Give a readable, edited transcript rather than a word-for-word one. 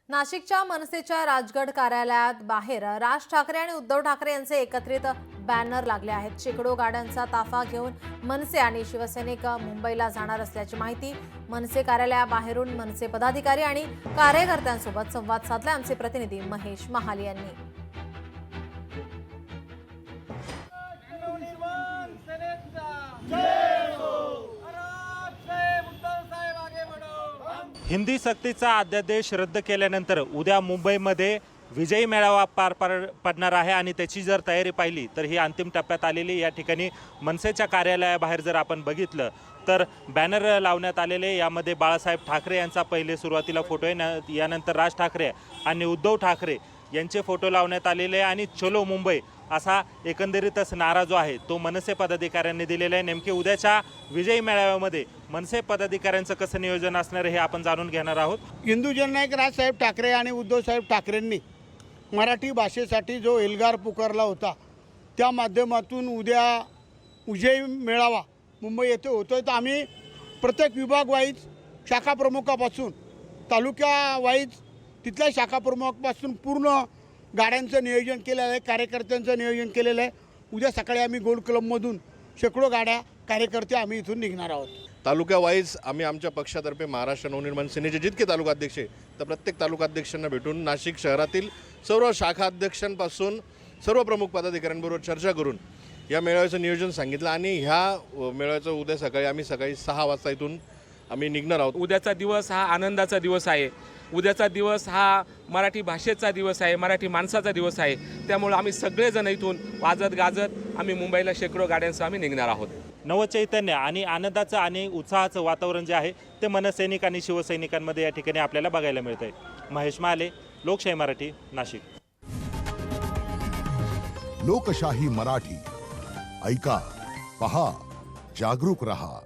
नाशिकच्या मनसेच्या राजगड कार्यालयात बाहेर राज ठाकरे आणि उद्धव ठाकरे यांचे एकत्रित बॅनर लागले आहेत। शेकडो गाड्यांचा ताफा घेऊन मनसे आणि शिवसैनिक मुंबईला जाणार असल्याची माहिती मनसे कार्यालयाबाहेरून मनसे पदाधिकारी आणि कार्यकर्त्यांसोबत संवाद साधला आमचे प्रतिनिधी महेश महाल यांनी। हिंदी सक्तीचा अध्यादेश रद्द केल्यानंतर उद्या मुंबईमध्ये विजयी मेळावा पार पडणार आहे आणि त्याची जर तयारी पाहिली तर ही अंतिम टप्प्यात आलेली। या ठिकाणी मनसेच्या कार्यालयाबाहेर जर आपण बघितलं तर बॅनर लावण्यात आलेले, यामध्ये बाळासाहेब ठाकरे यांचा पहिले सुरुवातीला फोटो आहे, यानंतर राज ठाकरे आणि उद्धव ठाकरे यांचे फोटो लावण्यात आलेले आणि चलो मुंबई असा एकंदरीतच नारा जो आहे तो मनसे पदाधिकाऱ्यांनी दिलेला आहे। नेमके उद्याच्या विजयी मेळाव्यामध्ये मनसे पदाधिकाऱ्यांचं कसं नियोजन असणार हे आपण जाणून घेणार आहोत। हिंदू जननायक राजसाहेब ठाकरे आणि उद्धवसाहेब ठाकरेंनी मराठी भाषेसाठी जो एल्गार पुकारला होता त्या माध्यमातून उद्या विजयी मेळावा मुंबई येथे होतोय। तर आम्ही प्रत्येक विभाग वाईज शाखा प्रमुखापासून तालुका वाईज तिथल्या शाखा प्रमुखापासून पूर्ण गाड्यांचं नियोजन केलेलं आहे, कार्यकर्त्यांचं नियोजन केलेलं आहे। उद्या सकाळी आम्ही गोल्ड क्लबमधून शेकडो गाड्या कार्यकर्ते आम्ही इथून निघणार आहोत। तालुका वाईज आम्ही आमच्या पक्षातर्फे महाराष्ट्र नवनिर्माण सेनेचे जितके तालुकाध्यक्ष तर प्रत्येक तालुकाध्यक्षांना भेटून नाशिक शहरातील सर्व शाखा अध्यक्षांपासून सर्व प्रमुख पदाधिकाऱ्यांबरोबर चर्चा करून या मेळाव्याचं नियोजन सांगितलं आणि ह्या मेळाव्याचं उद्या सकाळी आम्ही सकाळी 6 वाजता इथून आम्ही निघणार आहोत। उद्याचा दिवस हा आनंदाचा दिवस आहे। उद्याचा दिवस हा मराठी भाषेचा दिवस आहे, मराठी माणसाचा दिवस आहे। त्यामुळे आम्ही सगळेजण इथून वाजत गाजत आम्ही मुंबईला शेकडो गाड्यांसह आम्ही निघणार आहोत। नवचैतन्य आणि आनंदाचं आणि उत्साहाचं वातावरण जे आहे ते मनसैनिक आणि शिवसैनिकांमध्ये या ठिकाणी आपल्याला बघायला मिळतंय। महेश माले, लोकशाही मराठी, नाशिक। लोकशाही मराठी ऐका, पहा, जागरूक रहा।